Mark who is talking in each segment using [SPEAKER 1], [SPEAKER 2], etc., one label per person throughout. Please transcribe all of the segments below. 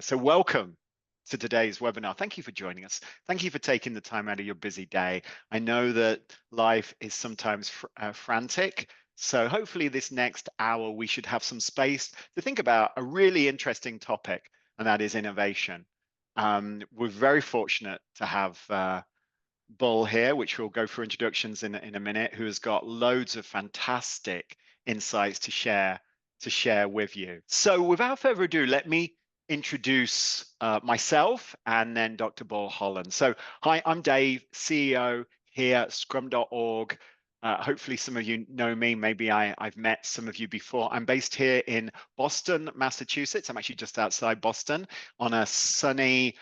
[SPEAKER 1] So welcome to today's webinar. Thank you for joining us. Thank you for taking the time out of your busy day. I know that life is sometimes frantic. So hopefully this next hour, we should have some space to think about a really interesting topic, and that is innovation. We're very fortunate to have Bull here, which we'll go through introductions in a minute, who has got loads of fantastic insights to share with you. So without further ado, let me introduce myself and then Dr. Bull Holland. So hi, I'm Dave, CEO here at Scrum.org. Hopefully some of you know me, maybe I've met some of you before. I'm based here in Boston, Massachusetts. I'm actually just outside Boston on a sunny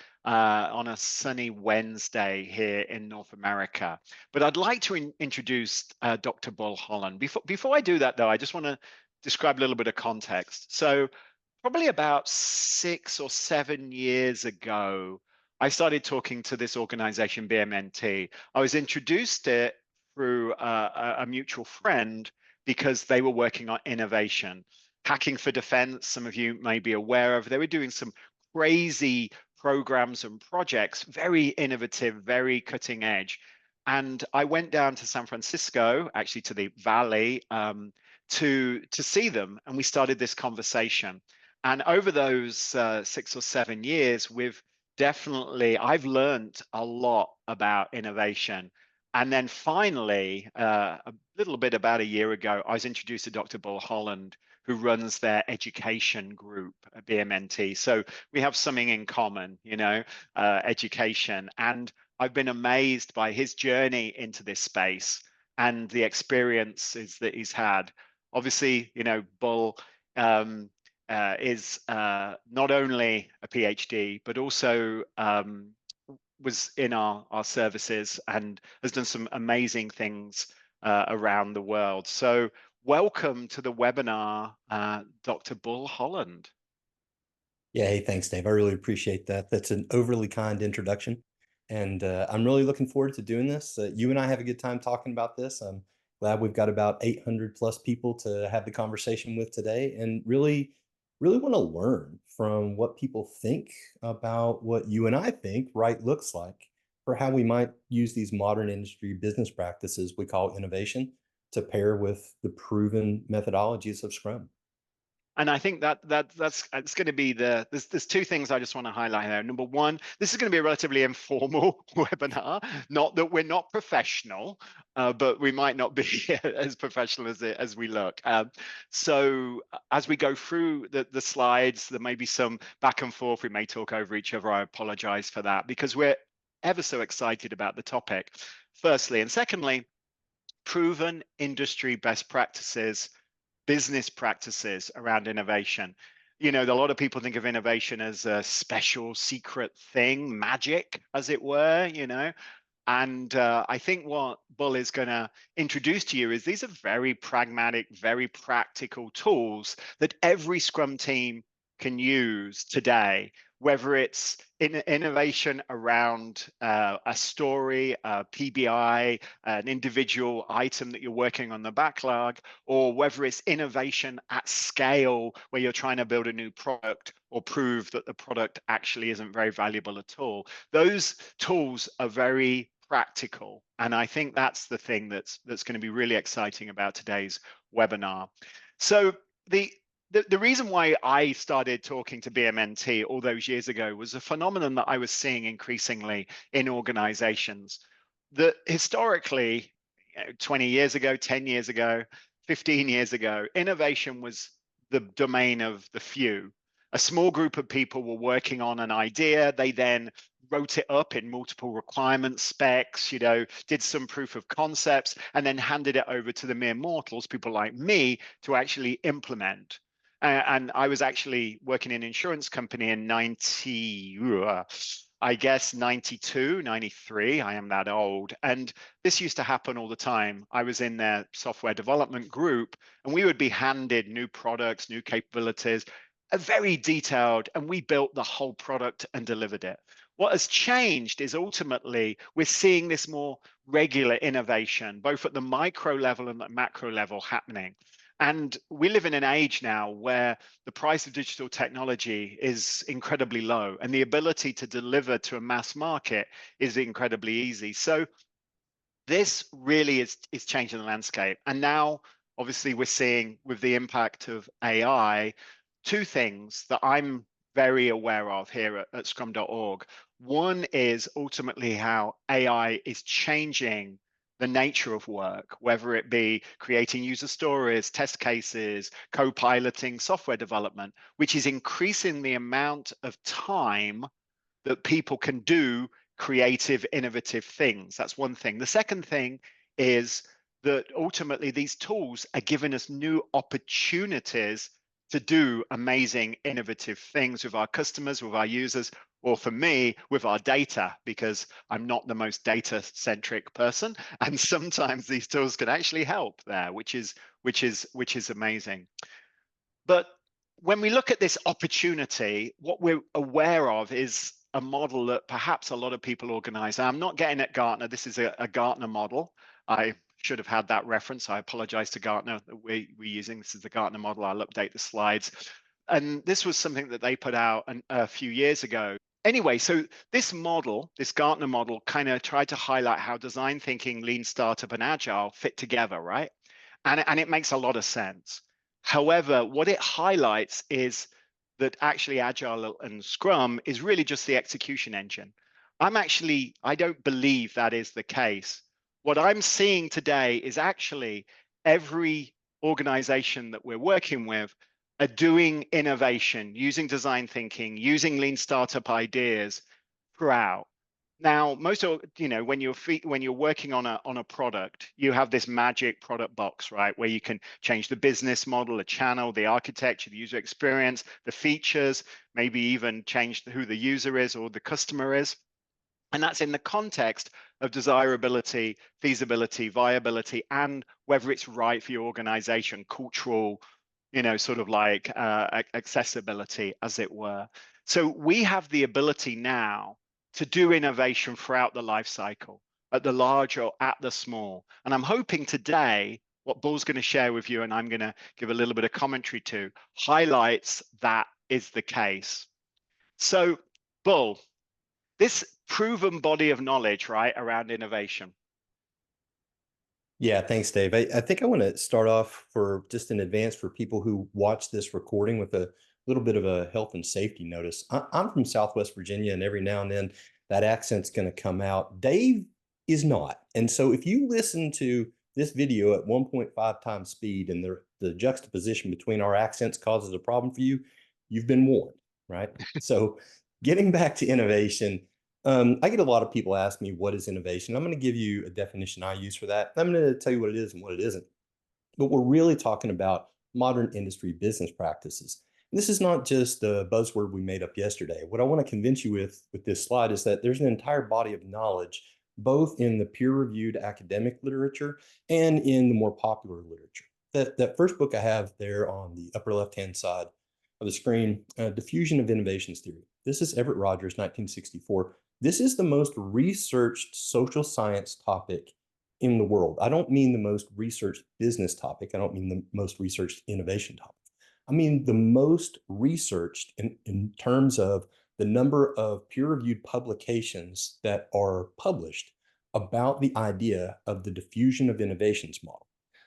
[SPEAKER 1] Wednesday here in North America. But I'd like to introduce Dr. Bull Holland. Before I do that, though, I just want to describe a little bit of context. So probably about 6 or 7 years ago, I started talking to this organization, BMNT. I was introduced to it through a mutual friend because they were working on innovation. Hacking for Defense, some of you may be aware of. They were doing some crazy programs and projects, very innovative, very cutting edge. And I went down to San Francisco, actually to the Valley, to see them, and we started this conversation. And over those 6 or 7 years, I've learned a lot about innovation. And then finally, a little bit about a year ago, I was introduced to Dr. Bull Holland, who runs their education group at BMNT. So we have something in common, education. And I've been amazed by his journey into this space and the experiences that he's had. Obviously, Bull is not only a PhD, but also was in our services and has done some amazing things around the world. So welcome to the webinar, Dr. Bull Holland.
[SPEAKER 2] Yeah, hey, thanks, Dave. I really appreciate that. That's an overly kind introduction. And I'm really looking forward to doing this. You and I have a good time talking about this. I'm glad we've got about 800 plus people to have the conversation with today, and really want to learn from what people think about what you and I think right looks like for how we might use these modern industry business practices we call innovation to pair with the proven methodologies of Scrum.
[SPEAKER 1] And I think it's going to be there's two things I just want to highlight there. Number one, this is going to be a relatively informal webinar. Not that we're not professional, but we might not be as professional as we look. So as we go through the slides, there may be some back and forth. We may talk over each other. I apologize for that because we're ever so excited about the topic, firstly. And secondly, proven industry best practices, business practices around innovation. A lot of people think of innovation as a special secret thing, magic, as it were, And I think what Bull is going to introduce to you is these are very pragmatic, very practical tools that every Scrum team can use today, whether it's innovation around a story, a PBI, an individual item that you're working on the backlog, or whether it's innovation at scale where you're trying to build a new product or prove that the product actually isn't very valuable at all. Those tools are very practical. And I think that's the thing that's going to be really exciting about today's webinar. So the reason why I started talking to BMNT all those years ago was a phenomenon that I was seeing increasingly in organizations that historically, 20 years ago, 10 years ago, 15 years ago, innovation was the domain of the few. A small group of people were working on an idea. They then wrote it up in multiple requirement specs, did some proof of concepts, and then handed it over to the mere mortals, people like me, to actually implement. And I was actually working in an insurance company in 92, 93. I am that old. And this used to happen all the time. I was in their software development group, and we would be handed new products, new capabilities, very detailed, and we built the whole product and delivered it. What has changed is ultimately we're seeing this more regular innovation, both at the micro level and the macro level happening. And we live in an age now where the price of digital technology is incredibly low, and the ability to deliver to a mass market is incredibly easy. So this really is changing the landscape. And now, obviously, we're seeing with the impact of AI, two things that I'm very aware of here at Scrum.org. One is ultimately how AI is changing the nature of work, whether it be creating user stories, test cases, co-piloting software development, which is increasing the amount of time that people can do creative, innovative things. That's one thing. The second thing is that ultimately these tools are giving us new opportunities to do amazing, innovative things with our customers, with our users, or for me, with our data, because I'm not the most data-centric person, and sometimes these tools can actually help there, which is amazing. But when we look at this opportunity, what we're aware of is a model that perhaps a lot of people organize. I'm not getting at Gartner. This is a Gartner model. I should have had that reference. I apologize to Gartner that we're using. This is the Gartner model. I'll update the slides. And this was something that they put out a few years ago. Anyway, so this model, this Gartner model, kind of tried to highlight how design thinking, lean startup, and agile fit together, right? And it makes a lot of sense. However, what it highlights is that actually Agile and Scrum is really just the execution engine. I don't believe that is the case. What I'm seeing today is actually every organization that we're working with are doing innovation, using design thinking, using lean startup ideas throughout. Now, most of when you're working on a product, you have this magic product box, right, where you can change the business model, the channel, the architecture, the user experience, the features, maybe even change who the user is or the customer is. And that's in the context of desirability, feasibility, viability, and whether it's right for your organization, cultural, sort of like accessibility, as it were. So we have the ability now to do innovation throughout the life cycle, at the large or at the small. And I'm hoping today, what Bull's going to share with you, and I'm going to give a little bit of commentary to, highlights that is the case. So, Bull, this proven body of knowledge, right, around innovation.
[SPEAKER 2] Yeah, thanks, Dave. I think I want to start off for just in advance for people who watch this recording with a little bit of a health and safety notice. I'm from Southwest Virginia, and every now and then that accent's going to come out. Dave is not. And so if you listen to this video at 1.5 times speed and the juxtaposition between our accents causes a problem for you, you've been warned, right? So getting back to innovation, I get a lot of people ask me, what is innovation? I'm going to give you a definition I use for that. I'm going to tell you what it is and what it isn't. But we're really talking about modern industry business practices. And this is not just a buzzword we made up yesterday. What I want to convince you with this slide is that there's an entire body of knowledge, both in the peer-reviewed academic literature and in the more popular literature. That first book I have there on the upper left-hand side of the screen, Diffusion of Innovations Theory. This is Everett Rogers, 1964. This is the most researched social science topic in the world. I don't mean the most researched business topic. I don't mean the most researched innovation topic. I mean the most researched in terms of the number of peer-reviewed publications that are published about the idea of the diffusion of innovations model.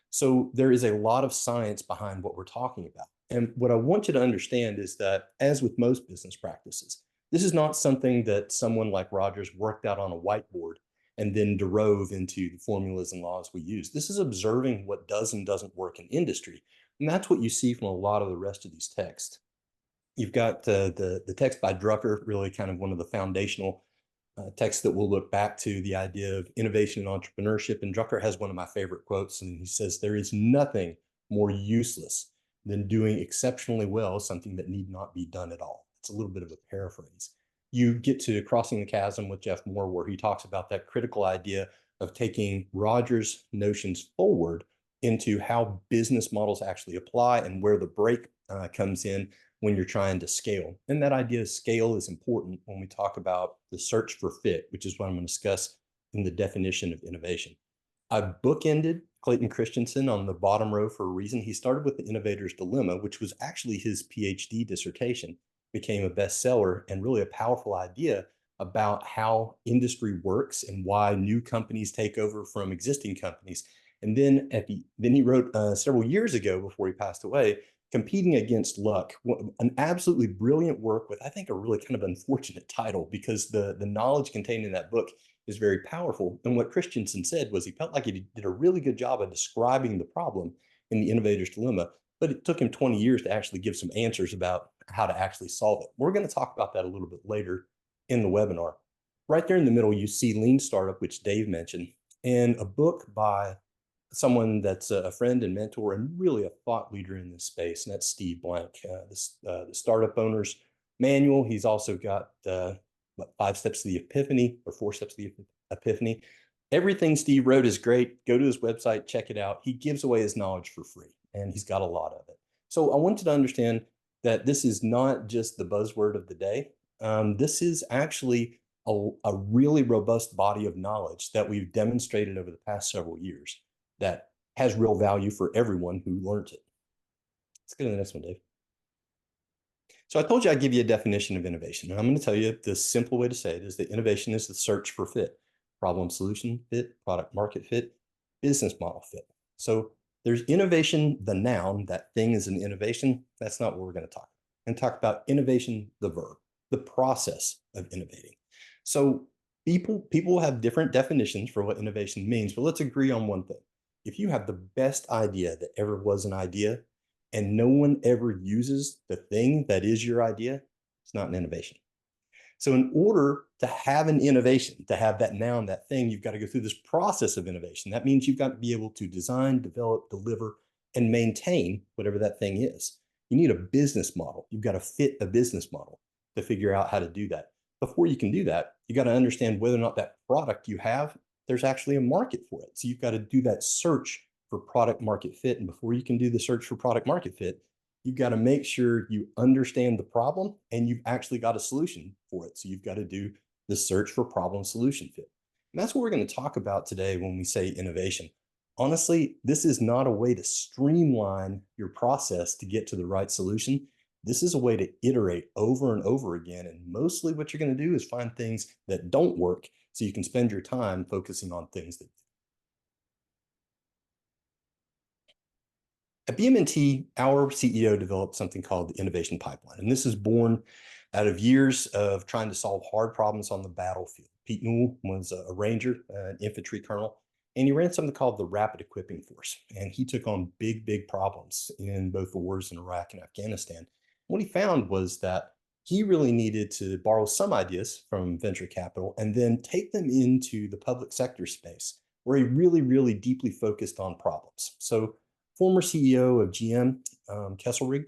[SPEAKER 2] So there is a lot of science behind what we're talking about. And what I want you to understand is that, as with most business practices, this is not something that someone like Rogers worked out on a whiteboard and then drove into the formulas and laws we use. This is observing what does and doesn't work in industry. And that's what you see from a lot of the rest of these texts. You've got the text by Drucker, really kind of one of the foundational texts that will look back to the idea of innovation and entrepreneurship. And Drucker has one of my favorite quotes, and he says, "There is nothing more useless than doing exceptionally well something that need not be done at all." It's a little bit of a paraphrase. You get to Crossing the Chasm with Jeff Moore, where he talks about that critical idea of taking Rogers' notions forward into how business models actually apply and where the break comes in when you're trying to scale. And that idea of scale is important when we talk about the search for fit, which is what I'm going to discuss in the definition of innovation. I've bookended Clayton Christensen on the bottom row for a reason. He started with the innovator's dilemma, which was actually his PhD dissertation, became a bestseller and really a powerful idea about how industry works and why new companies take over from existing companies. And then he wrote several years ago before he passed away, Competing Against Luck, an absolutely brilliant work with, I think, a really kind of unfortunate title, because the knowledge contained in that book is very powerful. And what Christensen said was he felt like he did a really good job of describing the problem in the innovator's dilemma, but it took him 20 years to actually give some answers about how to actually solve it. We're going to talk about that a little bit later in the webinar. Right there in the middle, you see Lean Startup, which Dave mentioned, and a book by someone that's a friend and mentor and really a thought leader in this space, and that's Steve Blank, the Startup Owner's Manual. He's also got 5 Steps to the Epiphany, or 4 Steps to the Epiphany. Everything Steve wrote is great. Go to his website, check it out. He gives away his knowledge for free, and he's got a lot of it. So I want you to understand that this is not just the buzzword of the day. This is actually a really robust body of knowledge that we've demonstrated over the past several years that has real value for everyone who learns it. Let's go to the next one, Dave. So I told you I'd give you a definition of innovation, and I'm going to tell you the simple way to say it is that innovation is the search for fit, problem solution fit, product market fit, business model fit. So there's innovation, the noun, that thing is an innovation. That's not what we're going to talk about. We're going to talk about innovation, the verb, the process of innovating. So people have different definitions for what innovation means, but let's agree on one thing. If you have the best idea that ever was an idea and no one ever uses the thing that is your idea, it's not an innovation. So in order to have an innovation, to have that noun, that thing, you've got to go through this process of innovation. That means you've got to be able to design, develop, deliver, and maintain whatever that thing is. You need a business model. You've got to fit a business model to figure out how to do that. Before you can do that, you got to understand whether or not that product you have, there's actually a market for it. So you've got to do that search for product market fit. And before you can do the search for product market fit, you've got to make sure you understand the problem and you've actually got a solution for it. So you've got to do the search for problem solution fit. And that's what we're going to talk about today when we say innovation. Honestly, this is not a way to streamline your process to get to the right solution. This is a way to iterate over and over again. And mostly what you're going to do is find things that don't work so you can spend your time focusing on things that do. At BMNT, our CEO developed something called the innovation pipeline. And this is born out of years of trying to solve hard problems on the battlefield. Pete Newell was a ranger, an infantry colonel, and he ran something called the Rapid Equipping Force. And he took on big problems in both the wars in Iraq and Afghanistan. What he found was that he really needed to borrow some ideas from venture capital and then take them into the public sector space, where he really deeply focused on problems. So former CEO of GM, Kesselrig,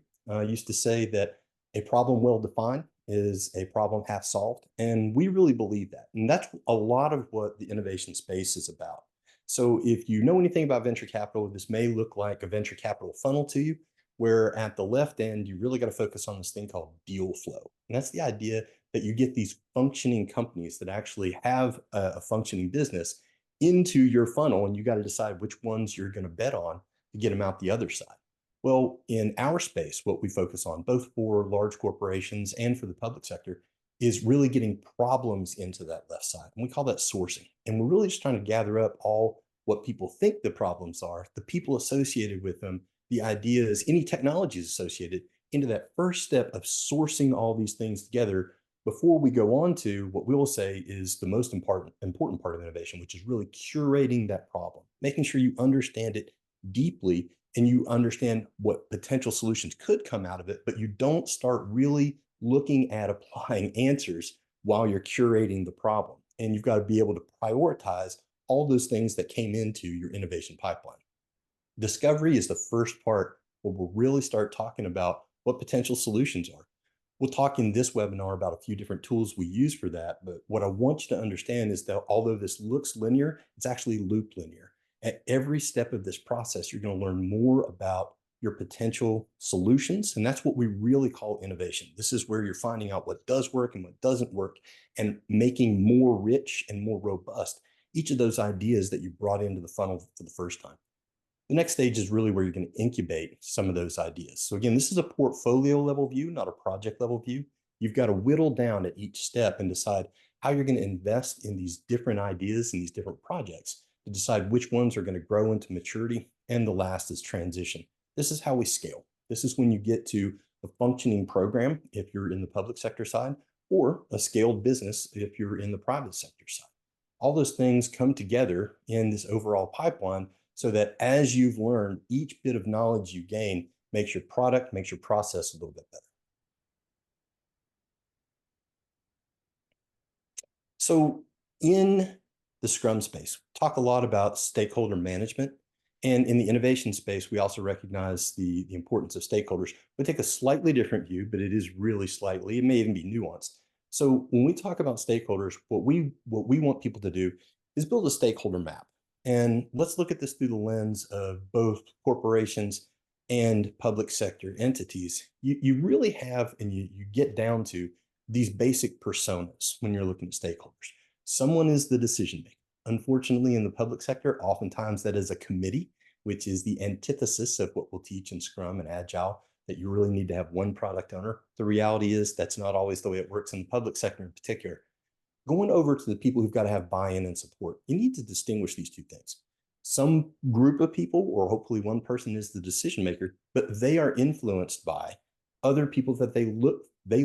[SPEAKER 2] used to say that a problem well defined is a problem half solved. And we really believe that. And that's a lot of what the innovation space is about. So if you know anything about venture capital, this may look like a venture capital funnel to you, where at the left end, you really got to focus on this thing called deal flow. And that's the idea that you get these functioning companies that actually have a functioning business into your funnel, and you got to decide which ones you're going to bet on to get them out the other side. Well, in our space, what we focus on, both for large corporations and for the public sector, is really getting problems into that left side. And we call that sourcing. And we're really just trying to gather up all what people think the problems are, the people associated with them, the ideas, any technologies associated, into that first step of sourcing all these things together before we go on to what we will say is the most important part of innovation, which is really curating that problem, making sure you understand it deeply and you understand what potential solutions could come out of it, but you don't start really looking at applying answers while you're curating the problem. And you've got to be able to prioritize all those things that came into your innovation pipeline. Discovery is the first part where we'll really start talking about what potential solutions are. We'll talk in this webinar about a few different tools we use for that, but what I want you to understand is that although this looks linear, it's actually loop linear. At every step of this process, you're going to learn more about your potential solutions, and that's what we really call innovation. This is where you're finding out what does work and what doesn't work, and making more rich and more robust each of those ideas that you brought into the funnel for the first time. The next stage is really where you're going to incubate some of those ideas. So again, this is a portfolio level view, not a project level view. You've got to whittle down at each step and decide how you're going to invest in these different ideas and these different projects to decide which ones are going to grow into maturity, and the last is transition. This is how we scale. This is when you get to a functioning program if you're in the public sector side, or a scaled business if you're in the private sector side. All those things come together in this overall pipeline so that as you've learned, each bit of knowledge you gain makes your product, makes your process a little bit better. So in the Scrum space, talk a lot about stakeholder management. And in the innovation space, we also recognize the importance of stakeholders. We take a slightly different view, but it is really slightly, it may even be nuanced. So when we talk about stakeholders, what we want people to do is build a stakeholder map. And let's look at this through the lens of both corporations and public sector entities. You really have, and you get down to these basic personas when you're looking at stakeholders. Someone is the decision maker. Unfortunately, in the public sector, oftentimes that is a committee, which is the antithesis of what we'll teach in Scrum and Agile, that you really need to have one product owner. The reality is that's not always the way it works in the public sector in particular. Going over to the people who've got to have buy-in and support, you need to distinguish these two things. Some group of people, or hopefully one person, is the decision maker, but they are influenced by other people that they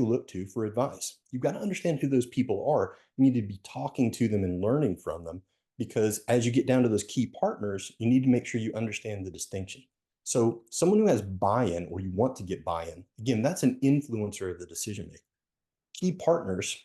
[SPEAKER 2] look to for advice. You've got to understand who those people are. You need to be talking to them and learning from them, because as you get down to those key partners, you need to make sure you understand the distinction. So someone who has buy-in, or you want to get buy-in, again, that's an influencer of the decision maker. Key partners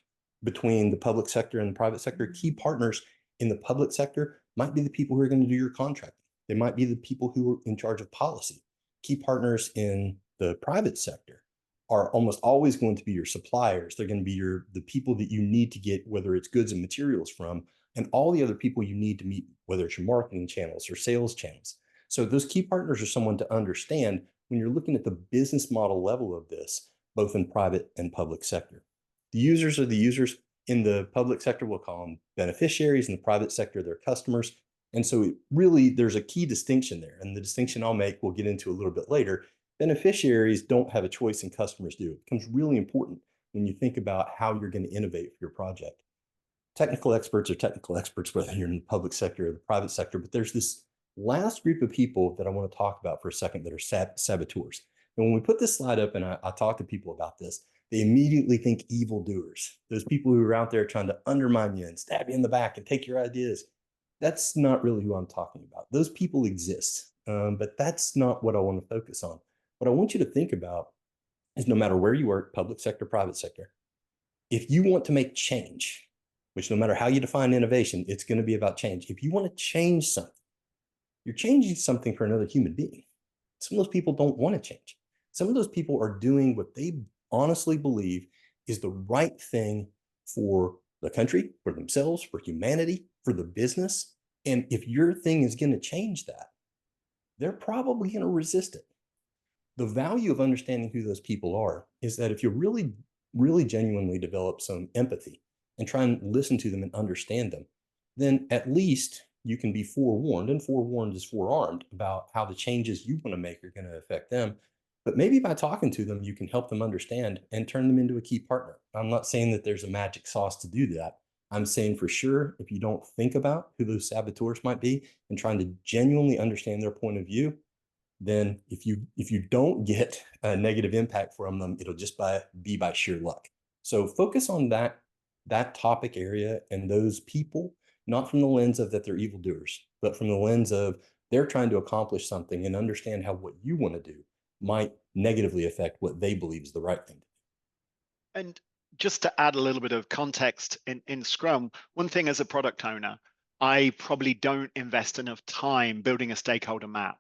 [SPEAKER 2] between the public sector and the private sector, key partners in the public sector might be the people who are going to do your contracting. They might be the people who are in charge of policy. Key partners in the private sector are almost always going to be your suppliers. They're going to be the people that you need to get, whether it's goods and materials from, and all the other people you need to meet, whether it's your marketing channels or sales channels. So those key partners are someone to understand when you're looking at the business model level of this, both in private and public sector. The users are the users. In the public sector, we'll call them beneficiaries. In the private sector, they're customers. And so there's a key distinction there. And the distinction I'll make, we'll get into a little bit later. Beneficiaries don't have a choice and customers do. It becomes really important when you think about how you're going to innovate for your project. Technical experts are technical experts, whether you're in the public sector or the private sector. But there's this last group of people that I want to talk about for a second that are saboteurs. And when we put this slide up and I talk to people about this, they immediately think evildoers. Those people who are out there trying to undermine you and stab you in the back and take your ideas. That's not really who I'm talking about. Those people exist, but that's not what I want to focus on. What I want you to think about is, no matter where you work, public sector, private sector, if you want to make change, which no matter how you define innovation, it's going to be about change. If you want to change something, you're changing something for another human being. Some of those people don't want to change. Some of those people are doing what they honestly believe is the right thing for the country, for themselves, for humanity, for the business. And if your thing is going to change that, they're probably going to resist it. The value of understanding who those people are is that if you really, really genuinely develop some empathy and try and listen to them and understand them, then at least you can be forewarned, and forewarned is forearmed, about how the changes you want to make are going to affect them. But maybe by talking to them, you can help them understand and turn them into a key partner. I'm not saying that there's a magic sauce to do that. I'm saying for sure, if you don't think about who those saboteurs might be and trying to genuinely understand their point of view, then if you don't get a negative impact from them, it'll just be by sheer luck. So focus on that topic area and those people, not from the lens of that they're evildoers, but from the lens of they're trying to accomplish something, and understand how what you want to do might negatively affect what they believe is the right thing to do.
[SPEAKER 1] And just to add a little bit of context in Scrum, one thing as a product owner, I probably don't invest enough time building a stakeholder map.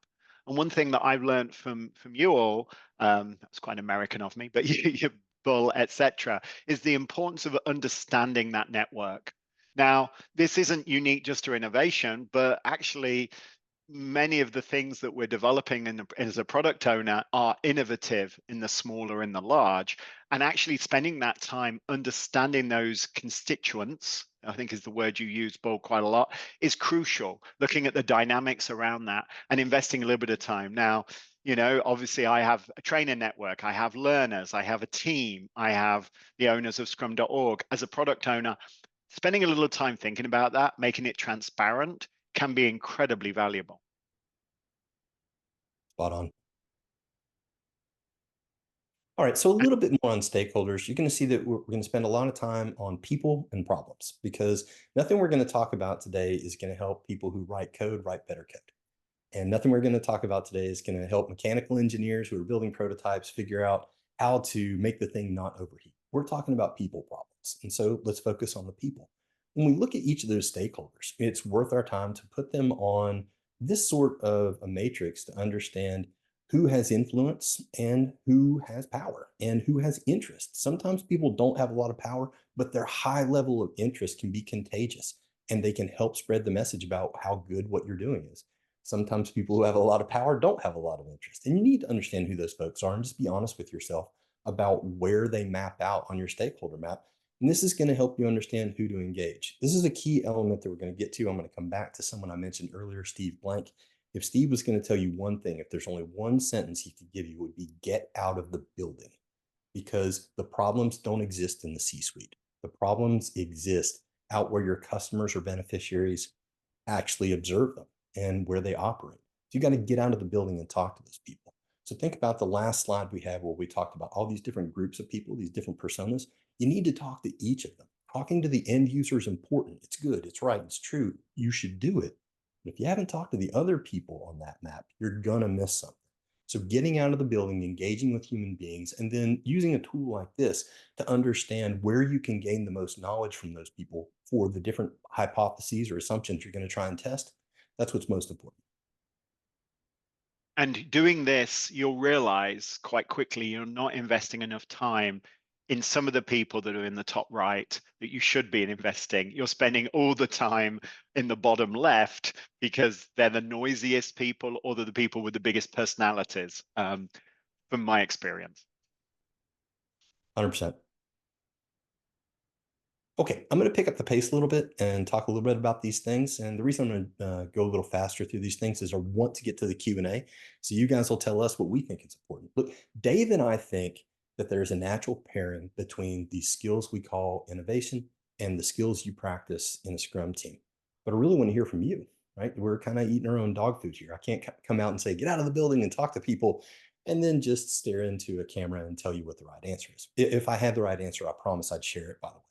[SPEAKER 1] And one thing that I've learned from you all, that's quite American of me, but you Bull, etc., is the importance of understanding that network. Now, this isn't unique just to innovation, but actually many of the things that we're developing as a product owner are innovative in the small or in the large, and actually spending that time understanding those constituents, I think is the word you use, Bull, quite a lot, is crucial. Looking at the dynamics around that and investing a little bit of time. Now, obviously I have a trainer network, I have learners, I have a team, I have the owners of Scrum.org. As a product owner, spending a little time thinking about that, making it transparent, can be incredibly valuable.
[SPEAKER 2] Spot on. All right, so a little bit more on stakeholders. You're going to see that we're going to spend a lot of time on people and problems, because nothing we're going to talk about today is going to help people who write code write better code. And nothing we're going to talk about today is going to help mechanical engineers who are building prototypes figure out how to make the thing not overheat. We're talking about people problems. And so let's focus on the people. When we look at each of those stakeholders, it's worth our time to put them on this sort of a matrix to understand who has influence and who has power and who has interest. Sometimes people don't have a lot of power, but their high level of interest can be contagious, and they can help spread the message about how good what you're doing is. Sometimes people who have a lot of power don't have a lot of interest, and you need to understand who those folks are and just be honest with yourself about where they map out on your stakeholder map. And this is going to help you understand who to engage. This is a key element that we're going to get to. I'm going to come back to someone I mentioned earlier, Steve Blank. If Steve was going to tell you one thing, if there's only one sentence he could give you, it would be get out of the building, because the problems don't exist in the C-suite. The problems exist out where your customers or beneficiaries actually observe them and where they operate. So you got to get out of the building and talk to those people. So think about the last slide we had where we talked about all these different groups of people, these different personas. You need to talk to each of them. Talking to the end user is important. It's good. It's right. It's true. You should do it. But if you haven't talked to the other people on that map, you're going to miss something. So getting out of the building, engaging with human beings, and then using a tool like this to understand where you can gain the most knowledge from those people for the different hypotheses or assumptions you're going to try and test. That's what's most important.
[SPEAKER 1] And doing this, you'll realize quite quickly you're not investing enough time in some of the people that are in the top right that you should be investing. You're spending all the time in the bottom left because they're the noisiest people, or they're the people with the biggest personalities, from my experience.
[SPEAKER 2] 100%. Okay, I'm going to pick up the pace a little bit and talk a little bit about these things. And the reason I'm going to go a little faster through these things is I want to get to the Q&A. So you guys will tell us what we think is important. Look, Dave and I think that there's a natural pairing between the skills we call innovation and the skills you practice in a Scrum team. But I really want to hear from you, right? We're kind of eating our own dog food here. I can't come out and say, get out of the building and talk to people, and then just stare into a camera and tell you what the right answer is. If I had the right answer, I promise I'd share it, by the way.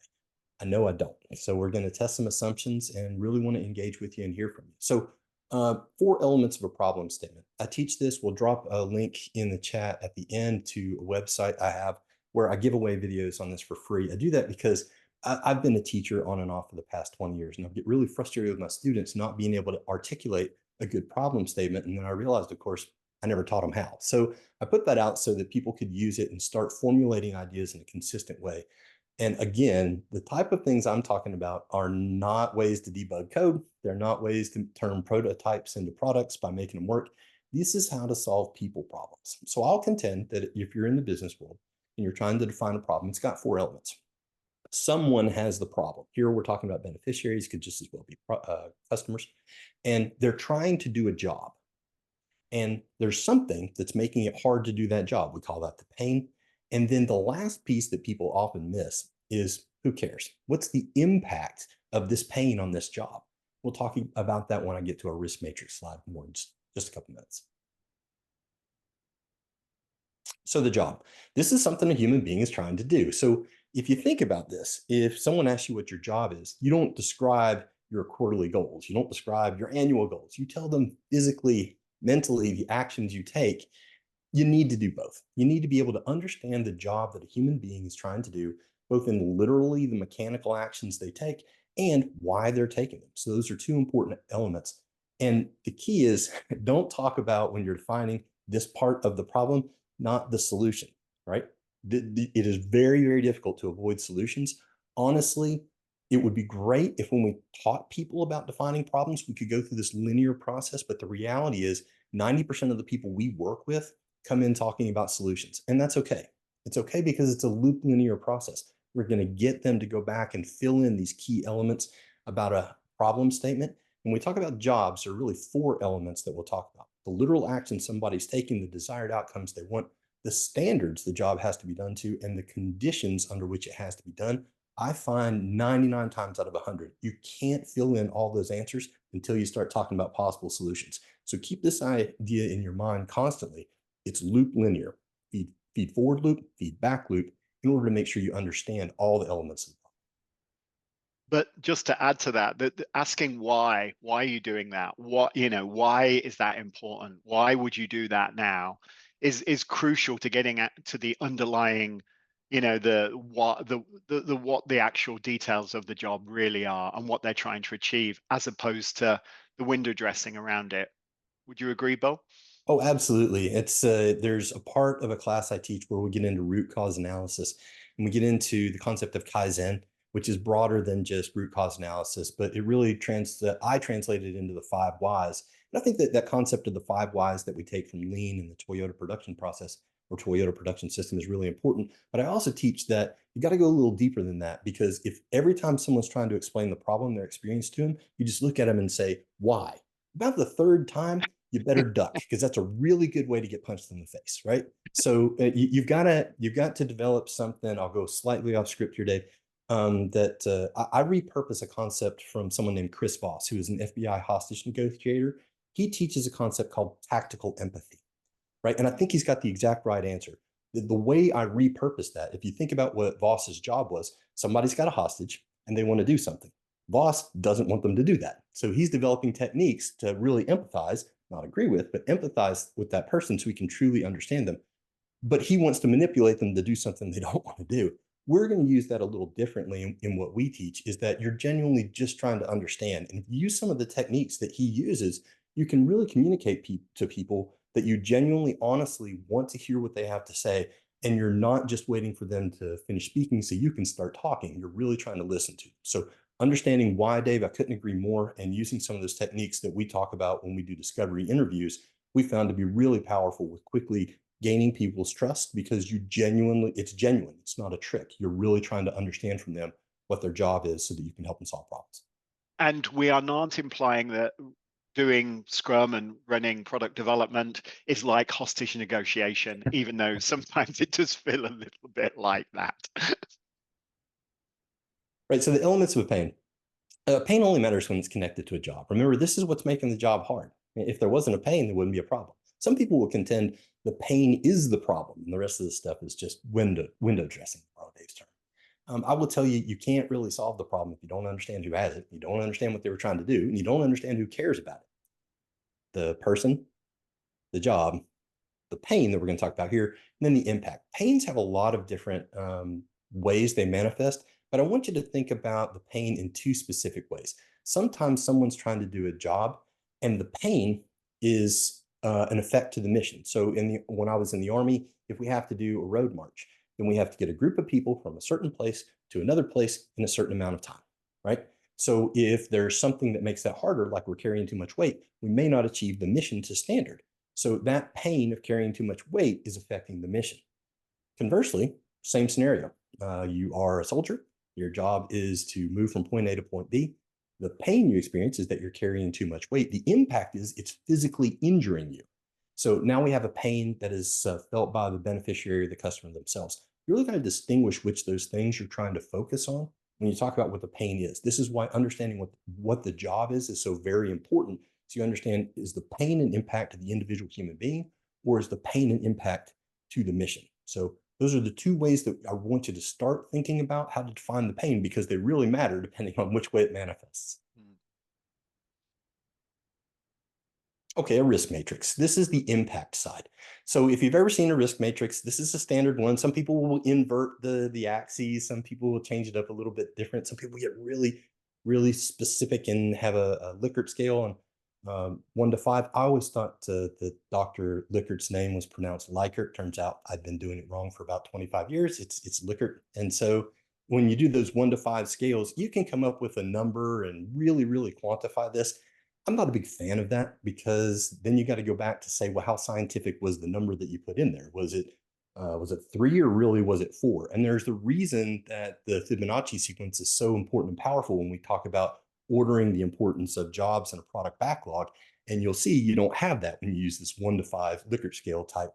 [SPEAKER 2] I know I don't. So we're going to test some assumptions and really want to engage with you and hear from you. So 4 elements of a problem statement. I teach this. We'll drop a link in the chat at the end to a website I have where I give away videos on this for free. I do that because I've been a teacher on and off for the past 20 years, and I get really frustrated with my students not being able to articulate a good problem statement. And then I realized, of course, I never taught them how. So I put that out so that people could use it and start formulating ideas in a consistent way. And again, the type of things I'm talking about are not ways to debug code. They're not ways to turn prototypes into products by making them work. This is how to solve people problems. So I'll contend that if you're in the business world and you're trying to define a problem, it's got 4 elements. Someone has the problem. Here we're talking about beneficiaries, could just as well be customers. And they're trying to do a job. And there's something that's making it hard to do that job. We call that the pain. And then the last piece that people often miss is, who cares? What's the impact of this pain on this job? We'll talk about that when I get to a risk matrix slide more in just a couple minutes. So the job. This is something a human being is trying to do. So if you think about this, if someone asks you what your job is, you don't describe your quarterly goals. You don't describe your annual goals. You tell them physically, mentally, the actions you take. You need to do both. You need to be able to understand the job that a human being is trying to do, both in literally the mechanical actions they take and why they're taking them. So those are 2 important elements. And the key is, don't talk about when you're defining this part of the problem, not the solution, right? It is very, very difficult to avoid solutions. Honestly, it would be great if when we taught people about defining problems, we could go through this linear process. But the reality is 90% of the people we work with come in talking about solutions, and that's okay. It's okay because it's a loop linear process. We're going to get them to go back and fill in these key elements about a problem statement. When we talk about jobs, there are really 4 elements that we'll talk about: the literal action somebody's taking, the desired outcomes they want, the standards the job has to be done to, and the conditions under which it has to be done. I find 99 times out of 100, you can't fill in all those answers until you start talking about possible solutions. So keep this idea in your mind constantly. It's loop linear: feed forward loop, feed back loop, in order to make sure you understand all the elements of the problem.
[SPEAKER 1] But just to add to that, asking why are you doing that? What, why is that important? Why would you do that now? Is crucial to getting to the underlying, the what the actual details of the job really are and what they're trying to achieve, as opposed to the window dressing around it. Would you agree, Bill?
[SPEAKER 2] Oh, absolutely. It's there's a part of a class I teach where we get into root cause analysis, and we get into the concept of Kaizen, which is broader than just root cause analysis, but it really I translate it into the 5 whys. And I think that that concept of the 5 whys that we take from Lean and the Toyota production process or Toyota production system is really important. But I also teach that you got to go a little deeper than that, because if every time someone's trying to explain the problem they're experiencing to them, you just look at them and say, why? About the third time, you better duck, because that's a really good way to get punched in the face, right? So you've got to develop something. I'll go slightly off script here, Dave. I repurpose a concept from someone named Chris Voss, who is an FBI hostage negotiator. He teaches a concept called tactical empathy, right? And I think he's got the exact right answer. The way I repurpose that, if you think about what Voss's job was, somebody's got a hostage and they want to do something. Voss doesn't want them to do that. So he's developing techniques to really empathize, not agree with, but empathize with that person so we can truly understand them. But he wants to manipulate them to do something they don't want to do. We're going to use that a little differently in what we teach, is that you're genuinely just trying to understand. And if you use some of the techniques that he uses, you can really communicate to people that you genuinely, honestly want to hear what they have to say. And you're not just waiting for them to finish speaking so you can start talking. You're really trying to listen to them. So understanding why, Dave, I couldn't agree more. And using some of those techniques that we talk about when we do discovery interviews, we found to be really powerful with quickly gaining people's trust, because it's genuine. It's not a trick. You're really trying to understand from them what their job is so that you can help them solve problems.
[SPEAKER 1] And we are not implying that doing Scrum and running product development is like hostage negotiation, even though sometimes it does feel a little bit like that.
[SPEAKER 2] Right. So the elements of a pain. Pain only matters when it's connected to a job. Remember, this is what's making the job hard. If there wasn't a pain, there wouldn't be a problem. Some people will contend the pain is the problem, and the rest of the stuff is just window dressing, to borrow Dave's term. I will tell you, you can't really solve the problem if you don't understand who has it, you don't understand what they were trying to do, and you don't understand who cares about it. The person, the job, the pain that we're going to talk about here, and then the impact. Pains have a lot of different ways they manifest, but I want you to think about the pain in 2 specific ways. Sometimes someone's trying to do a job, and the pain is an effect to the mission. So when I was in the Army, if we have to do a road march, then we have to get a group of people from a certain place to another place in a certain amount of time, right? So if there's something that makes that harder, like we're carrying too much weight, we may not achieve the mission to standard. So that pain of carrying too much weight is affecting the mission. Conversely, same scenario. You are a soldier. Your job is to move from point A to point B. The pain you experience is that you're carrying too much weight. The impact is it's physically injuring you. So now we have a pain that is felt by the beneficiary or the customer themselves. You really got to distinguish which those things you're trying to focus on when you talk about what the pain is. This is why understanding what the job is so very important. So you understand, is the pain an impact to the individual human being, or is the pain an impact to the mission? So those are the 2 ways that I want you to start thinking about how to define the pain, because they really matter depending on which way it manifests. Okay, a risk matrix. This is the impact side. So if you've ever seen a risk matrix, this is a standard one. Some people will invert the axes. Some people will change it up a little bit different. Some people get really specific and have a Likert scale on 1 to 5. I always thought that Dr. Likert's name was pronounced Likert. Turns out I've been doing it wrong for about 25 years. It's Likert. And so when you do those 1 to 5 scales, you can come up with a number and really quantify this. I'm not a big fan of that, because then you got to go back to say, well, how scientific was the number that you put in there? Was it Was it 3 or really was it 4? And there's the reason that the Fibonacci sequence is so important and powerful when we talk about ordering the importance of jobs in a product backlog. And you'll see you don't have that when you use this 1 to 5 Likert scale type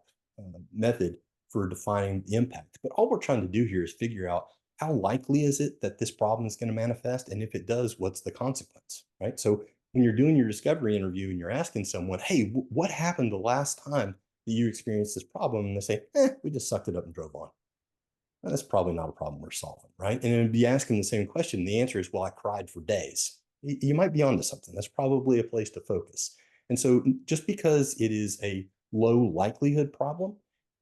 [SPEAKER 2] method for defining the impact. But all we're trying to do here is figure out how likely is it that this problem is going to manifest? And if it does, what's the consequence, right? So when you're doing your discovery interview and you're asking someone, hey, what happened the last time that you experienced this problem? And they say, we just sucked it up and drove on. Well, that's probably not a problem we're solving, right? And it'd be asking the same question. The answer is, well, I cried for days. You might be onto something. That's probably a place to focus. And so just because it is a low likelihood problem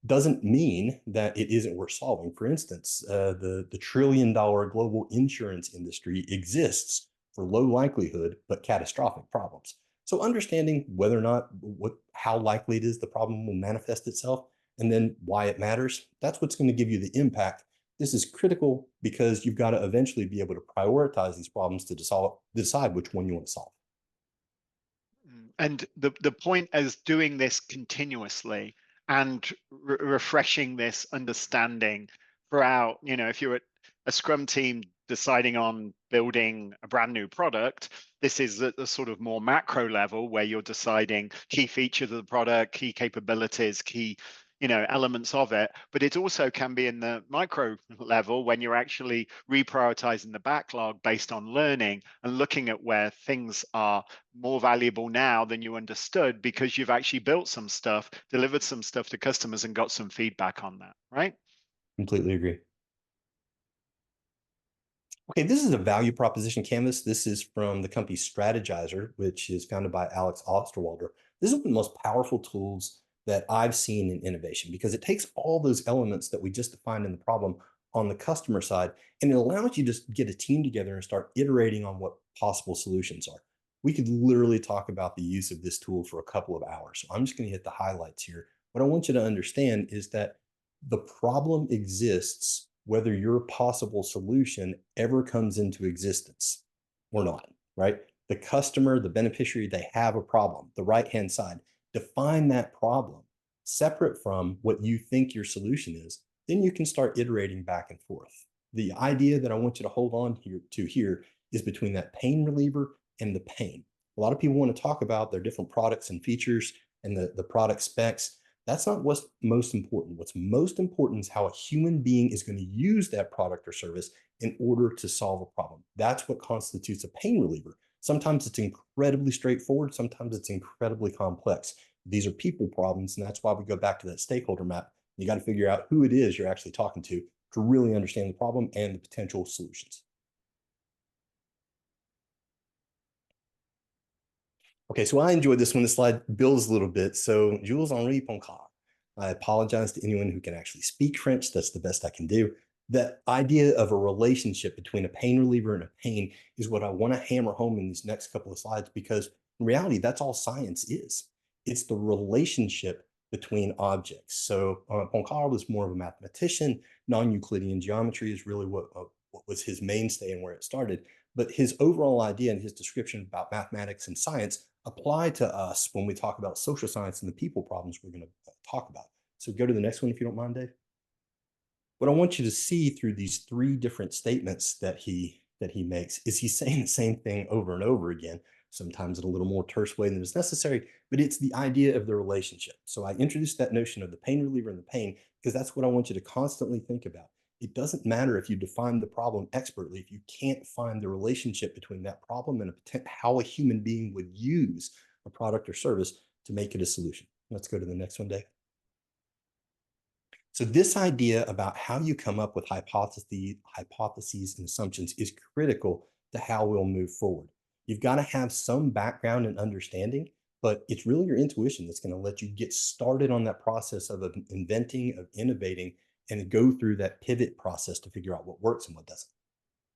[SPEAKER 2] doesn't mean that it isn't worth solving. For instance, the trillion-dollar global insurance industry exists for low likelihood but catastrophic problems. So understanding whether or not how likely it is the problem will manifest itself, and then why it matters, that's what's going to give you the impact. This is critical because you've got to eventually be able to prioritize these problems to decide which one you want to solve.
[SPEAKER 1] And the point is doing this continuously and refreshing this understanding throughout. If you're at a Scrum team deciding on building a brand new product, this is at the sort of more macro level where you're deciding key features of the product, key capabilities, key elements of it. But it also can be in the micro level when you're actually reprioritizing the backlog based on learning and looking at where things are more valuable now than you understood because you've actually built some stuff, delivered some stuff to customers and got some feedback on that, right?
[SPEAKER 2] Completely agree. Okay, this is a value proposition canvas. This is from the company Strategizer, which is founded by Alex Osterwalder. This is one of the most powerful tools that I've seen in innovation because it takes all those elements that we just defined in the problem on the customer side, and it allows you to get a team together and start iterating on what possible solutions are. We could literally talk about the use of this tool for a couple of hours. So I'm just going to hit the highlights here. What I want you to understand is that the problem exists whether your possible solution ever comes into existence or not, right? The customer, the beneficiary, they have a problem. The right-hand side, define that problem separate from what you think your solution is. Then you can start iterating back and forth. The idea that I want you to hold on here is between that pain reliever and the pain. A lot of people want to talk about their different products and features and the product specs. That's not what's most important. What's most important is how a human being is going to use that product or service in order to solve a problem. That's what constitutes a pain reliever. Sometimes it's incredibly straightforward. Sometimes it's incredibly complex. These are people problems, and that's why we go back to that stakeholder map. You got to figure out who it is you're actually talking to really understand the problem and the potential solutions. Okay, so I enjoyed this one. The slide builds a little bit. So Jules-Henri Poncard. I apologize to anyone who can actually speak French. That's the best I can do. That idea of a relationship between a pain reliever and a pain is what I want to hammer home in these next couple of slides, because in reality, that's all science is. It's the relationship between objects. So Poncard was more of a mathematician. Non-Euclidean geometry is really what was his mainstay and where it started. But his overall idea and his description about mathematics and science apply to us when we talk about social science and the people problems we're going to talk about. So go to the next one, if you don't mind, Dave. What I want you to see through these 3 different statements that he makes is he's saying the same thing over and over again, sometimes in a little more terse way than is necessary, but it's the idea of the relationship. So I introduced that notion of the pain reliever and the pain because that's what I want you to constantly think about. It doesn't matter if you define the problem expertly if you can't find the relationship between that problem and how a human being would use a product or service to make it a solution. Let's go to the next one, Dave. So this idea about how you come up with hypotheses and assumptions is critical to how we'll move forward. You've got to have some background and understanding, but it's really your intuition that's going to let you get started on that process of inventing, of innovating, and go through that pivot process to figure out what works and what doesn't.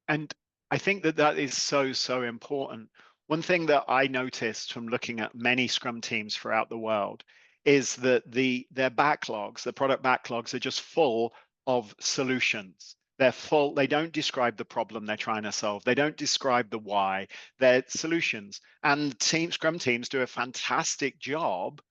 [SPEAKER 1] And I think that is so, so important. One thing that I noticed from looking at many Scrum teams throughout the world is that their backlogs, the product backlogs, are just full of solutions. They're full, they don't describe the problem they're trying to solve. They don't describe the why, they're solutions. And Scrum teams do a fantastic job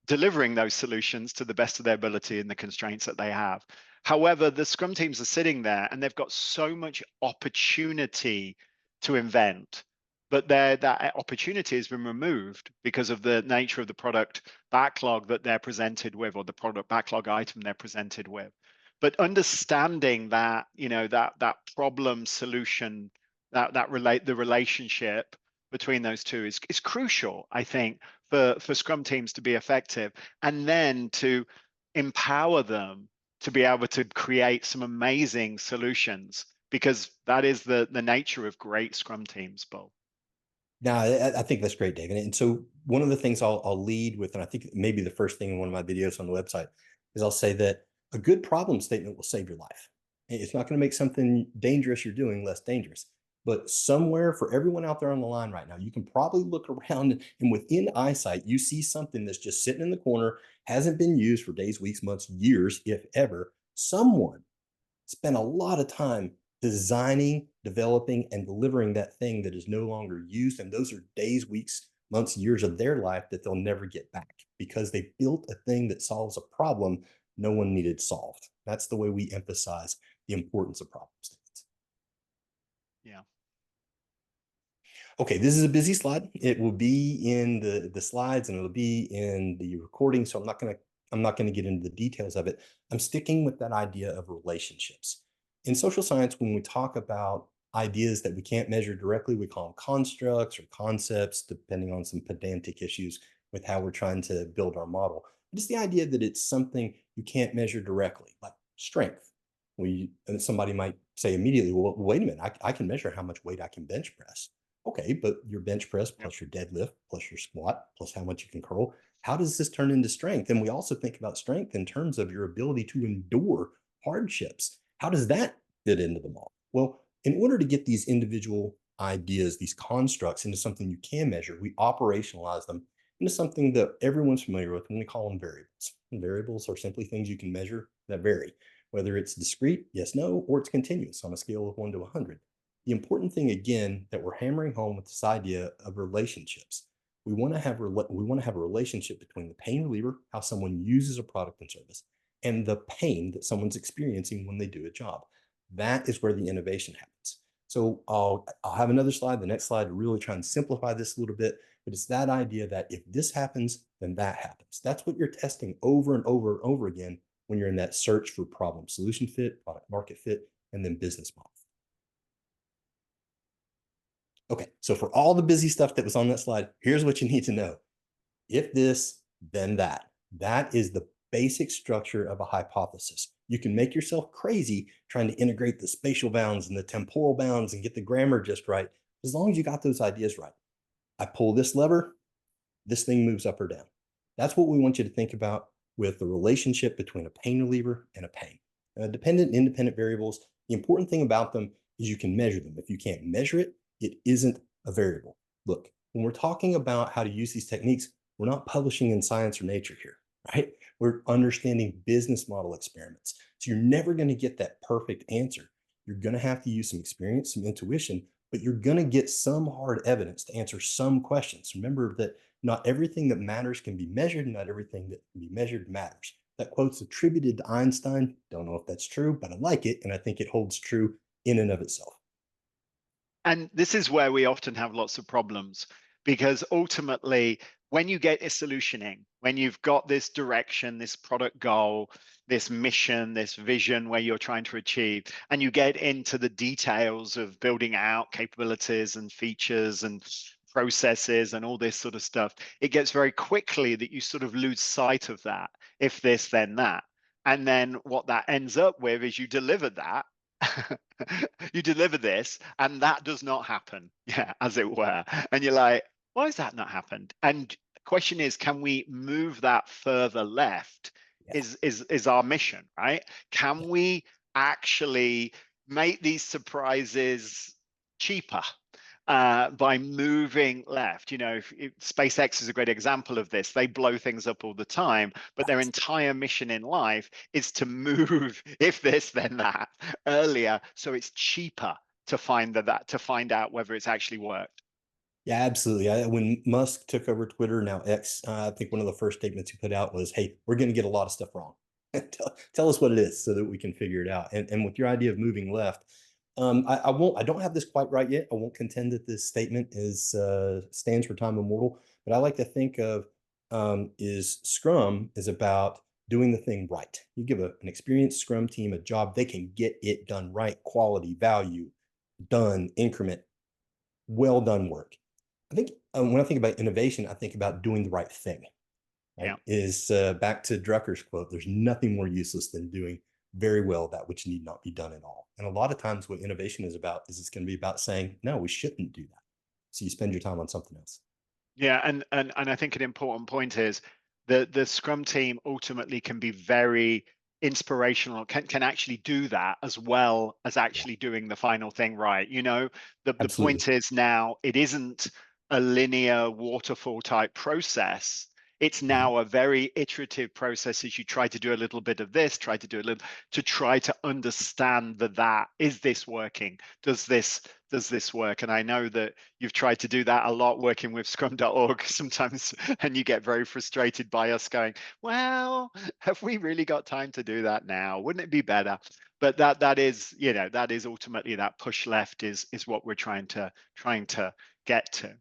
[SPEAKER 1] delivering those solutions to the best of their ability and the constraints that they have. However, the Scrum teams are sitting there and they've got so much opportunity to invent, but that opportunity has been removed because of the nature of the product backlog that they're presented with, or the product backlog item they're presented with. But understanding that, that problem solution, the relationship between those two is crucial, I think, for Scrum teams to be effective, and then to empower them to be able to create some amazing solutions, because that is the nature of great Scrum teams, Bull.
[SPEAKER 2] No, I think that's great, David. And so one of the things I'll lead with, and I think maybe the first thing in one of my videos on the website, is I'll say that a good problem statement will save your life. It's not going to make something dangerous you're doing less dangerous. But somewhere, for everyone out there on the line right now, you can probably look around and within eyesight, you see something that's just sitting in the corner, hasn't been used for days, weeks, months, years, if ever. Someone spent a lot of time designing, developing, and delivering that thing that is no longer used. And those are days, weeks, months, years of their life that they'll never get back because they built a thing that solves a problem no one needed solved. That's the way we emphasize the importance of problem statements.
[SPEAKER 1] Yeah.
[SPEAKER 2] Okay, this is a busy slide. It will be in the slides and it'll be in the recording. So I'm not gonna get into the details of it. I'm sticking with that idea of relationships. In social science, when we talk about ideas that we can't measure directly, we call them constructs or concepts, depending on some pedantic issues with how we're trying to build our model. It's the idea that it's something you can't measure directly, like strength. And somebody might say immediately, well, wait a minute, I can measure how much weight I can bench press. Okay, but your bench press
[SPEAKER 1] Yep.
[SPEAKER 2] plus your deadlift plus your squat plus how much you can curl, how does this turn into strength? And we also think about strength in terms of your ability to endure hardships. How does that fit into the model? Well, in order to get these individual ideas, these constructs into something you can measure, we operationalize them into something that everyone's familiar with, and we call them variables. And variables are simply things you can measure that vary, whether it's discrete, yes, no, or it's continuous on a scale of 1 to 100. The important thing again that we're hammering home with this idea of relationships. We want to have a relationship between the pain reliever, how someone uses a product and service, and the pain that someone's experiencing when they do a job. That is where the innovation happens. So I'll have another slide, the next slide, to really try and simplify this a little bit. But it's that idea that if this happens, then that happens. That's what you're testing over and over and over again when you're in that search for problem solution fit, product market fit, and then business model. Okay, so for all the busy stuff that was on that slide, here's what you need to know. If this, then that. That is the basic structure of a hypothesis. You can make yourself crazy trying to integrate the spatial bounds and the temporal bounds and get the grammar just right, as long as you got those ideas right. I pull this lever, this thing moves up or down. That's what we want you to think about with the relationship between a pain reliever and a pain. Dependent and independent variables, the important thing about them is you can measure them. If you can't measure it, it isn't a variable. Look, when we're talking about how to use these techniques, we're not publishing in Science or Nature here, right? We're understanding business model experiments. So you're never going to get that perfect answer. You're going to have to use some experience, some intuition, but you're going to get some hard evidence to answer some questions. Remember that not everything that matters can be measured, not everything that can be measured matters. That quote's attributed to Einstein. Don't know if that's true, but I like it, and I think it holds true in and of itself.
[SPEAKER 1] And this is where we often have lots of problems, because ultimately, when you get a solutioning, when you've got this direction, this product goal, this mission, this vision where you're trying to achieve, and you get into the details of building out capabilities and features and processes and all this sort of stuff, it gets very quickly that you sort of lose sight of that. If this, then that. And then what that ends up with is you deliver that. You deliver this and that does not happen, yeah, as it were, and you're like, why has that not happened? And the question is, can we move that further left?
[SPEAKER 2] Yeah.
[SPEAKER 1] Is our mission, right? Can we actually make these surprises cheaper by moving left? SpaceX is a great example of this. They blow things up all the time, but their entire mission in life is to move, if this, then that, earlier, so it's cheaper to find out whether it's actually worked.
[SPEAKER 2] Yeah, absolutely. When Musk took over Twitter, now X, I think one of the first statements he put out was, "Hey, we're going to get a lot of stuff wrong. Tell us what it is so that we can figure it out." And with your idea of moving left, I won't. I don't have this quite right yet. I won't contend that this statement is stands for time immortal. But I like to think of is Scrum is about doing the thing right. You give an experienced Scrum team a job, they can get it done right, quality, value, done, increment, well done work. I think when I think about innovation, I think about doing the right thing. Right?
[SPEAKER 1] Yeah.
[SPEAKER 2] Is back to Drucker's quote: "There's nothing more useless than doing very well that which need not be done at all." And a lot of times, what innovation is about is it's going to be about saying, "No, we shouldn't do that." So you spend your time on something else.
[SPEAKER 1] Yeah, and I think an important point is the Scrum team ultimately can be very inspirational, can actually do that as well as
[SPEAKER 2] Yeah,
[SPEAKER 1] actually doing the final thing right. The
[SPEAKER 2] absolutely.
[SPEAKER 1] point is now it isn't a linear waterfall type process. It's
[SPEAKER 2] Mhm.
[SPEAKER 1] now a very iterative process as you try to do a little bit of this, try to do a little to try to understand that is this working? Does this work? And I know that you've tried to do that a lot working with Scrum.org sometimes, and you get very frustrated by us going, well, have we really got time to do that now? Wouldn't it be better? But that is, that is ultimately that push left is what we're trying to get to.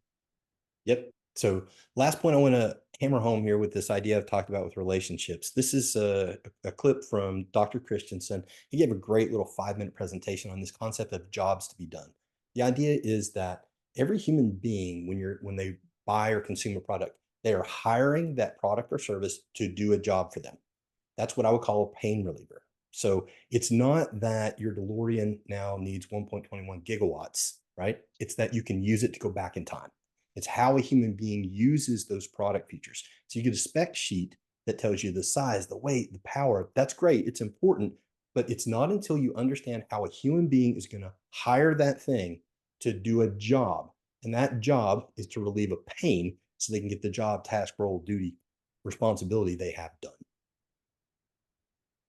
[SPEAKER 2] Yep. So last point I want to hammer home here with this idea I've talked about with relationships. This is a clip from Dr. Christensen. He gave a great little 5-minute presentation on this concept of jobs to be done. The idea is that every human being, when they buy or consume a product, they are hiring that product or service to do a job for them. That's what I would call a pain reliever. So it's not that your DeLorean now needs 1.21 gigawatts, right? It's that you can use it to go back in time. It's how a human being uses those product features. So you get a spec sheet that tells you the size, the weight, the power. That's great. It's important, but it's not until you understand how a human being is going to hire that thing to do a job. And that job is to relieve a pain so they can get the job, task, role, duty, responsibility they have done.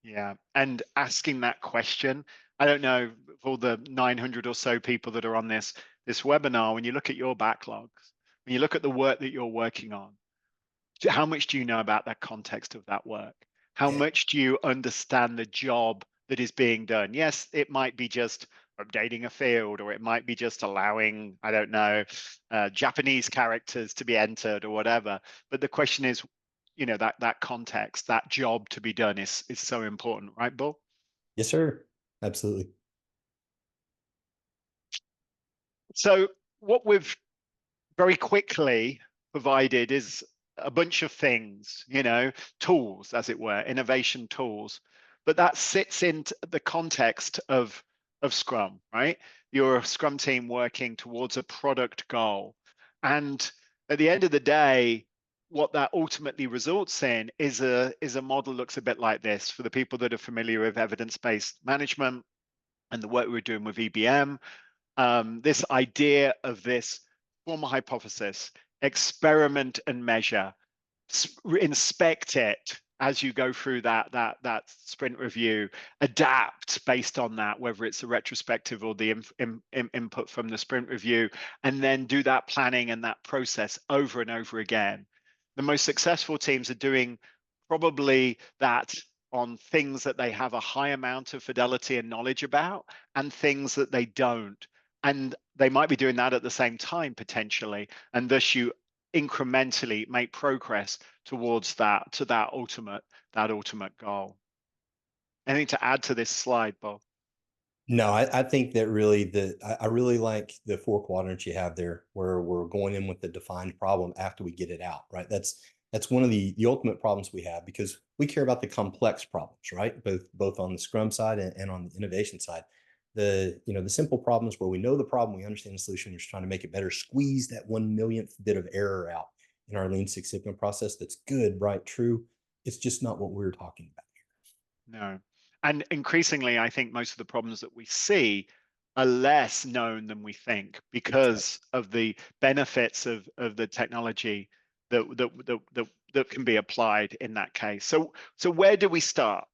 [SPEAKER 1] Yeah, and asking that question, I don't know, for all the 900 or so people that are on this webinar, when you look at your backlogs, when you look at the work that you're working on, how much do you know about the context of that work? How
[SPEAKER 2] Yeah.
[SPEAKER 1] much do you understand the job that is being done? Yes, it might be just updating a field, or it might be just allowing, I don't know, Japanese characters to be entered or whatever. But the question is, that context, that job to be done is so important, right, Bull?
[SPEAKER 2] Yes, sir. Absolutely.
[SPEAKER 1] So what we've very quickly provided is a bunch of things, tools, as it were, innovation tools. But that sits in the context of Scrum, right? You're a Scrum team working towards a product goal. And at the end of the day, what that ultimately results in is a model that looks a bit like this. For the people that are familiar with evidence-based management and the work we're doing with EBM, this idea of this form a hypothesis, experiment and measure, inspect it as you go through that sprint review, adapt based on that, whether it's the retrospective or the input from the sprint review, and then do that planning and that process over and over again. The most successful teams are doing probably that on things that they have a high amount of fidelity and knowledge about, and things that they don't. And they might be doing that at the same time potentially, and thus you incrementally make progress towards that ultimate goal. Anything to add to this slide, Bob?
[SPEAKER 2] No, I think that really I really like the 4 quadrants you have there, where we're going in with the defined problem after we get it out, right? That's one of the ultimate problems we have, because we care about the complex problems, right? Both on the Scrum side and on the innovation side. The simple problems where we know the problem, we understand the solution, we're just trying to make it better, squeeze that 1 millionth bit of error out in our Lean Six Sigma process. That's good, right? True. It's just not what we're talking about.
[SPEAKER 1] No. And increasingly, I think most of the problems that we see are less known than we think
[SPEAKER 2] That's right.
[SPEAKER 1] because of the benefits of the technology that can be applied in that case. So where do we start?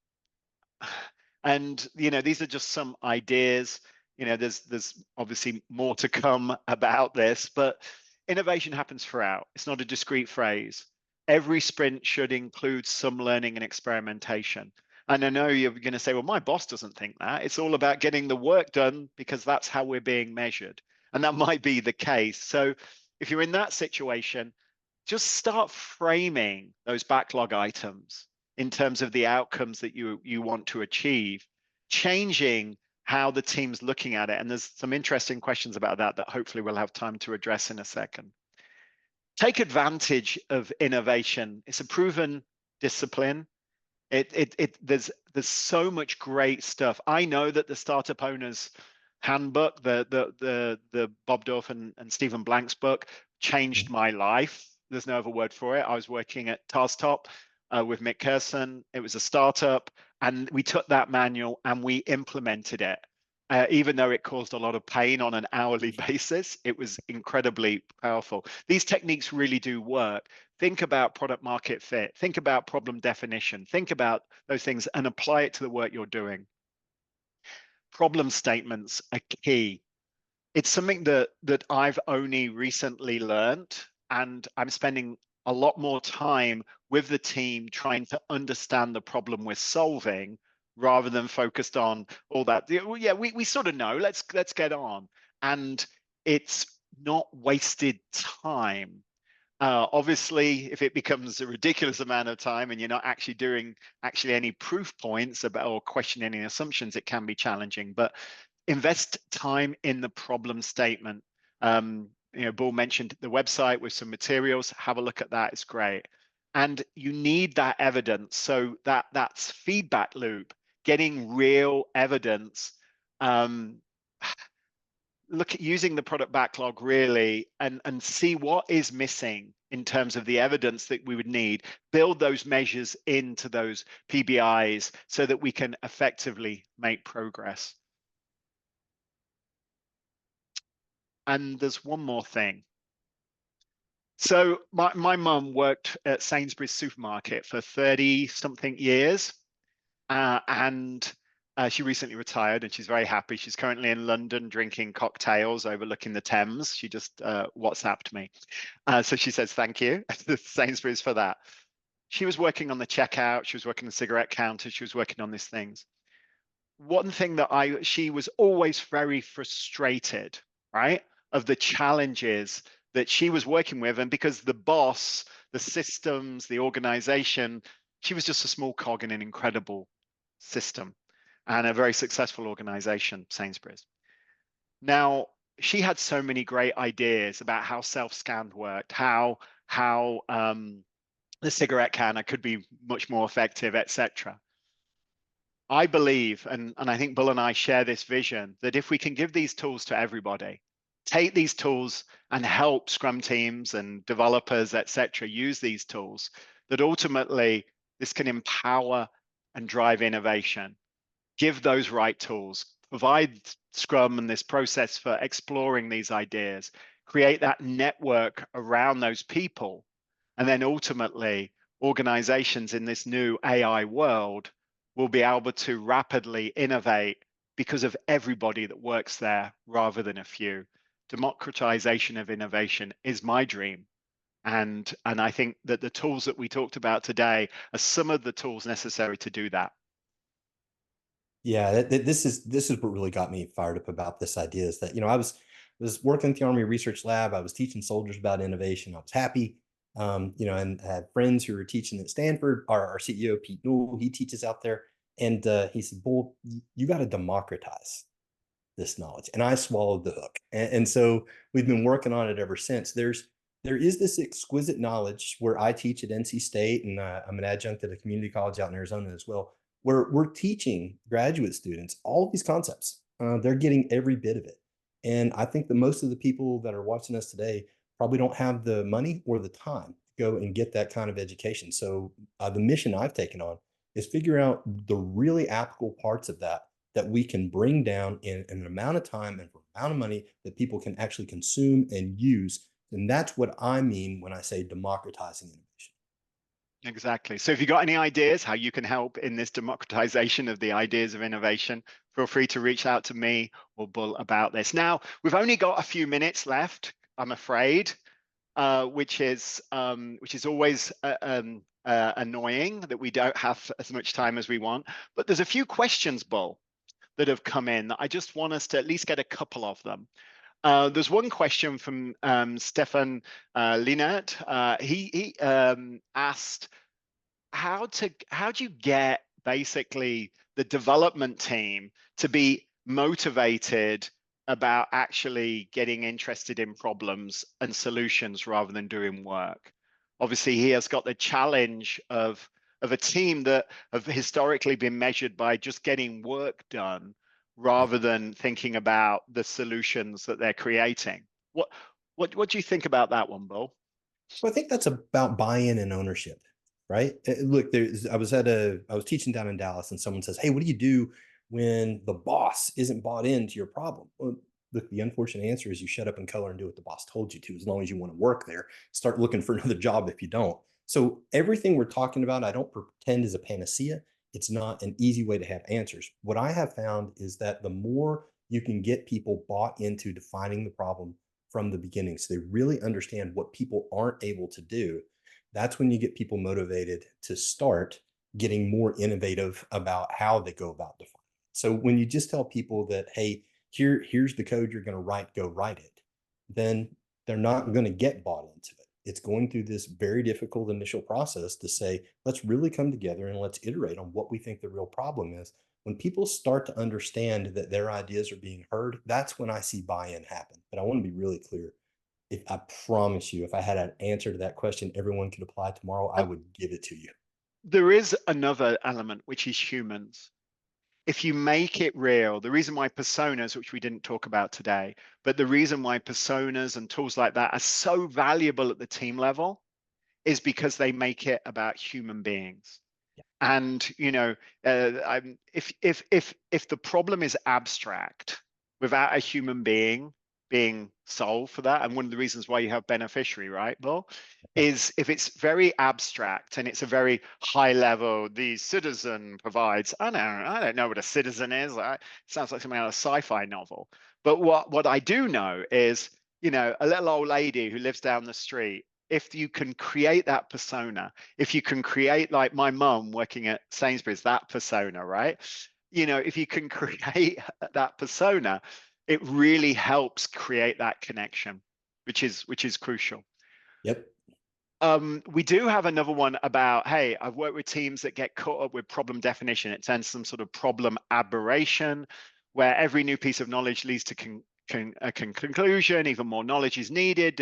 [SPEAKER 1] And these are just some ideas. There's obviously more to come about this, but innovation happens throughout. It's not a discrete phrase. Every sprint should include some learning and experimentation. And I know you're going to say, well, my boss doesn't think that. It's all about getting the work done because that's how we're being measured. And that might be the case. So if you're in that situation, just start framing those backlog items in terms of the outcomes that you want to achieve, changing how the team's looking at it. And there's some interesting questions about that hopefully we'll have time to address in a second. Take advantage of innovation. It's a proven discipline. There's so much great stuff. I know that the Startup Owners Handbook, the Bob Dorff and Stephen Blank's book, changed my life. There's no other word for it. I was working at TaskTop with Mick Kerson. It was a startup, and we took that manual and we implemented it. Even though it caused a lot of pain on an hourly basis, it was incredibly powerful. These techniques really do work. Think about product market fit. Think about problem definition. Think about those things and apply it to the work you're doing. Problem statements are key. It's something that I've only recently learned, and I'm spending a lot more time with the team trying to understand the problem we're solving rather than focused on all that. Yeah, we sort of know, let's get on. And it's not wasted time. Obviously, if it becomes a ridiculous amount of time and you're not actually doing any proof points about or questioning any assumptions, it can be challenging. But invest time in the problem statement. Bull mentioned the website with some materials. Have a look at that. It's great. And you need that evidence. So that's feedback loop, getting real evidence. Look at using the product backlog really and see what is missing in terms of the evidence that we would need, build those measures into those PBIs so that we can effectively make progress. And there's one more thing. So my mum worked at Sainsbury's supermarket for 30-something years, and she recently retired and she's very happy. She's currently in London drinking cocktails overlooking the Thames. She just WhatsApped me. So she says, thank you to Sainsbury's for that. She was working on the checkout. She was working on the cigarette counter. She was working on these things. One thing that she was always very frustrated, right, of the challenges that she was working with. And because the boss, the systems, the organization, she was just a small cog in an incredible system and a very successful organization, Sainsbury's. Now, she had so many great ideas about how self-scanned worked, how the cigarette canner could be much more effective, etc. I believe, and I think Bull and I share this vision, that if we can give these tools to everybody, take these tools and help Scrum teams and developers, etc., use these tools, that ultimately this can empower and drive innovation. Give those right tools, provide Scrum and this process for exploring these ideas, create that network around those people, and then ultimately organizations in this new AI world will be able to rapidly innovate because of everybody that works there rather than a few. Democratization of innovation is my dream. And I think that the tools that we talked about today are some of the tools necessary to do that.
[SPEAKER 2] Yeah, this is what really got me fired up about this idea is that, I was working at the Army Research Lab. I was teaching soldiers about innovation. I was happy, and I had friends who were teaching at Stanford. Our CEO, Pete Newell, he teaches out there. And he said, Bull, you got to democratize this knowledge. And I swallowed the hook. And so we've been working on it ever since. There is this exquisite knowledge where I teach at NC State, and I'm an adjunct at a community college out in Arizona as well, where we're teaching graduate students all of these concepts. They're getting every bit of it. And I think that most of the people that are watching us today probably don't have the money or the time to go and get that kind of education. So the mission I've taken on is figure out the really applicable parts of that we can bring down in an amount of time and for an amount of money that people can actually consume and use. And that's what I mean when I say democratizing innovation.
[SPEAKER 1] Exactly. So if you've got any ideas how you can help in this democratization of the ideas of innovation, feel free to reach out to me or Bull about this. Now, we've only got a few minutes left, I'm afraid. which is always annoying that we don't have as much time as we want. But there's a few questions, Bull, that have come in that I just want us to at least get a couple of them. There's one question from Stefan Linert. He asked, how do you get basically the development team to be motivated about actually getting interested in problems and solutions rather than doing work? Obviously, he has got the challenge of a team that have historically been measured by just getting work done rather than thinking about the solutions that they're creating. What do you think about that one, Bull?
[SPEAKER 2] So I think that's about buy-in and ownership, right? Look, I was teaching down in Dallas, and someone says, "Hey, what do you do when the boss isn't bought into your problem?" Well, look, the unfortunate answer is you shut up and color and do what the boss told you to, as long as you want to work there. Start looking for another job if you don't. So everything we're talking about, I don't pretend is a panacea. It's not an easy way to have answers. What I have found is that the more you can get people bought into defining the problem from the beginning, so they really understand what people aren't able to do, that's when you get people motivated to start getting more innovative about how they go about defining it. So when you just tell people that, hey, here's the code you're going to write, go write it, then they're not going to get bought into it. It's going through this very difficult initial process to say, let's really come together and let's iterate on what we think the real problem is. When people start to understand that their ideas are being heard, that's when I see buy-in happen. But I want to be really clear. If I promise you, if I had an answer to that question everyone could apply tomorrow, I would give it to you.
[SPEAKER 1] There is another element, which is humans. If you make it real, the reason why personas, which we didn't talk about today, but the reason why personas and tools like that are so valuable at the team level is because they make it about human beings.
[SPEAKER 2] Yeah.
[SPEAKER 1] And if the problem is abstract without a human being being solved for that, and one of the reasons why you have beneficiary, right, Bill, is if it's very abstract and it's a very high level, the citizen provides. I don't know what a citizen is. It sounds like something out of a sci-fi novel. But what I do know is, a little old lady who lives down the street. If you can create that persona, if you can create, like my mum working at Sainsbury's, that persona, right? If you can create that persona, it really helps create that connection, which is crucial.
[SPEAKER 2] Yep.
[SPEAKER 1] We do have another one about, hey, I've worked with teams that get caught up with problem definition. It turns some sort of problem aberration, where every new piece of knowledge leads to a conclusion, even more knowledge is needed.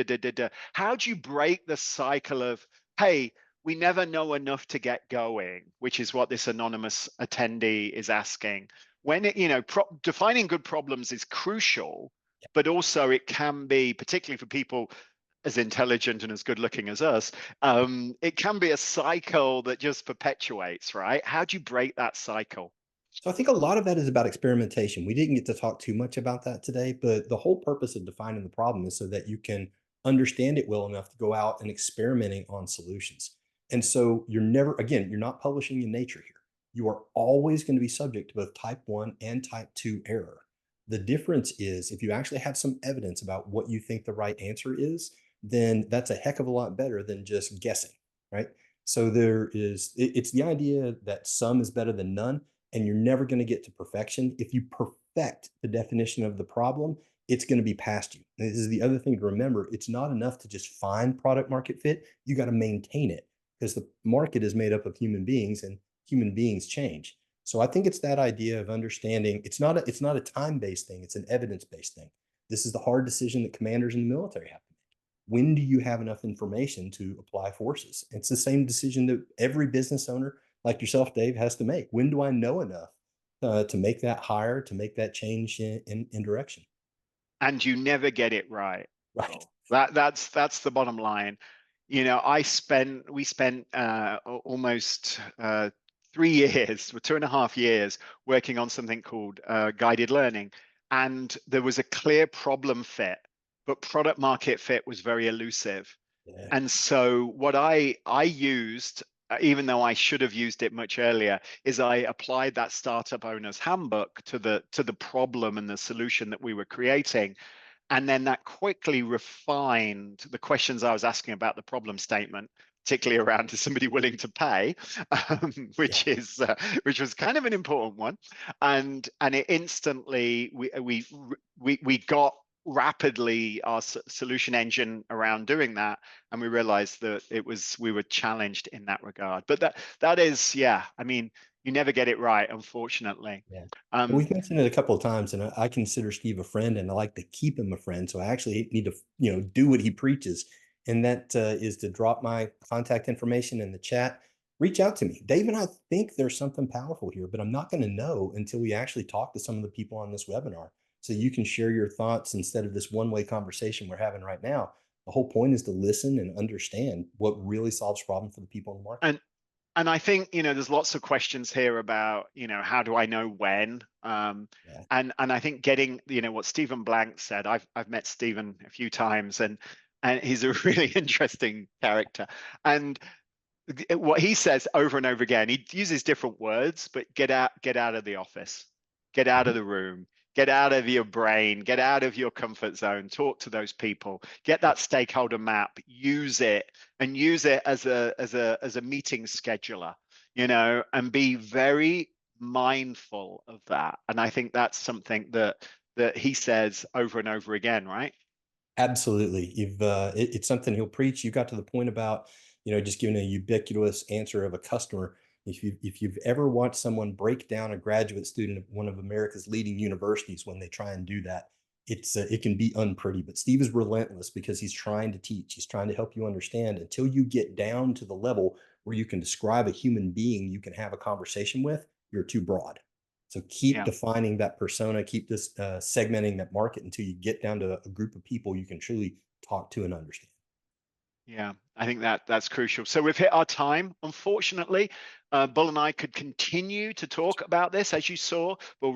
[SPEAKER 1] How do you break the cycle of, hey, we never know enough to get going, which is what this anonymous attendee is asking. When defining good problems is crucial, but also it can be, particularly for people as intelligent and as good looking as us, it can be a cycle that just perpetuates, right? How do you break that cycle?
[SPEAKER 2] So I think a lot of that is about experimentation. We didn't get to talk too much about that today, but the whole purpose of defining the problem is so that you can understand it well enough to go out and experimenting on solutions. And so you're not publishing in nature here. You are always going to be subject to both type 1 and type 2 error. The difference is if you actually have some evidence about what you think the right answer is, then that's a heck of a lot better than just guessing, right? So it's the idea that some is better than none, and you're never going to get to perfection. If you perfect the definition of the problem, it's going to be past you. And this is the other thing to remember. It's not enough to just find product market fit. You got to maintain it because the market is made up of human beings and human beings change. So I think it's that idea of understanding it's not a time-based thing, it's an evidence-based thing. This is the hard decision that commanders in the military have to make. When do you have enough information to apply forces? It's the same decision that every business owner like yourself, Dave, has to make. When do I know enough to make that hire, to make that change in direction?
[SPEAKER 1] And you never get it right.
[SPEAKER 2] Right.
[SPEAKER 1] That's the bottom line. We spent almost 3 years, or 2.5 years, working on something called guided learning, and there was a clear problem fit, but product market fit was very elusive.
[SPEAKER 2] Yeah.
[SPEAKER 1] And so what I used, even though I should have used it much earlier, is I applied that startup owner's handbook to the problem and the solution that we were creating. And then that quickly refined the questions I was asking about the problem statement, particularly around is somebody willing to pay, which
[SPEAKER 2] Yeah.
[SPEAKER 1] is which was kind of an important one, and it instantly we got rapidly our solution engine around doing that, and we realized that we were challenged in that regard. But that is, yeah, I mean, you never get it right, unfortunately.
[SPEAKER 2] Yeah.
[SPEAKER 1] Um,
[SPEAKER 2] We've mentioned it a couple of times, and I consider Steve a friend, and I like to keep him a friend. So I actually need to, do what he preaches, and that is to drop my contact information in the chat. Reach out to me, Dave, and I think there's something powerful here, but I'm not going to know until we actually talk to some of the people on this webinar. So you can share your thoughts instead of this one-way conversation we're having right now. The whole point is to listen and understand what really solves problems for the people in the market.
[SPEAKER 1] and and I think, there's lots of questions here about, how do I know when?
[SPEAKER 2] Yeah.
[SPEAKER 1] And I think getting, what Stephen Blank said. I've met Stephen a few times, and he's a really interesting character. And what he says over and over again, he uses different words, but get out of the office, get out of
[SPEAKER 2] Mhm.
[SPEAKER 1] the room, get out of your brain, get out of your comfort zone, talk to those people, get
[SPEAKER 2] Yeah.
[SPEAKER 1] that stakeholder map, use it, and use it as a meeting scheduler, and be very mindful of that. And I think that's something that he says over and over again, right?
[SPEAKER 2] Absolutely. It's something he'll preach. You got to the point about, just giving a ubiquitous answer of a customer. If you've ever watched someone break down a graduate student at one of America's leading universities when they try and do that, it can be unpretty. But Steve is relentless because he's trying to teach. He's trying to help you understand until you get down to the level where you can describe a human being you can have a conversation with. You're too broad. So keep
[SPEAKER 1] Yeah.
[SPEAKER 2] defining that persona, keep this segmenting that market until you get down to a group of people you can truly talk to and understand.
[SPEAKER 1] Yeah, I think that's crucial. So we've hit our time, unfortunately. Bull and I could continue to talk about this, as you saw. We'll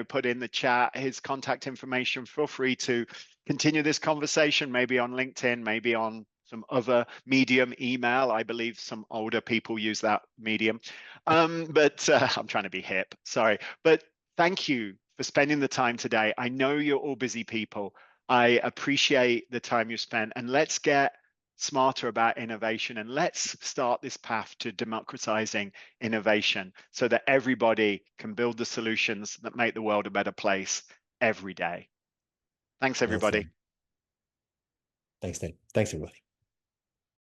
[SPEAKER 1] put in the chat his contact information. Feel free to continue this conversation, maybe on LinkedIn, maybe on some other medium, email. I believe some older people use that medium. But I'm trying to be hip, sorry. But thank you for spending the time today. I know you're all busy people. I appreciate the time you spent, and let's get smarter about innovation, and let's start this path to democratizing innovation so that everybody can build the solutions that make the world a better place every day. Thanks,
[SPEAKER 2] Well
[SPEAKER 1] everybody.
[SPEAKER 2] said. Thanks, Dave. Thanks, everybody.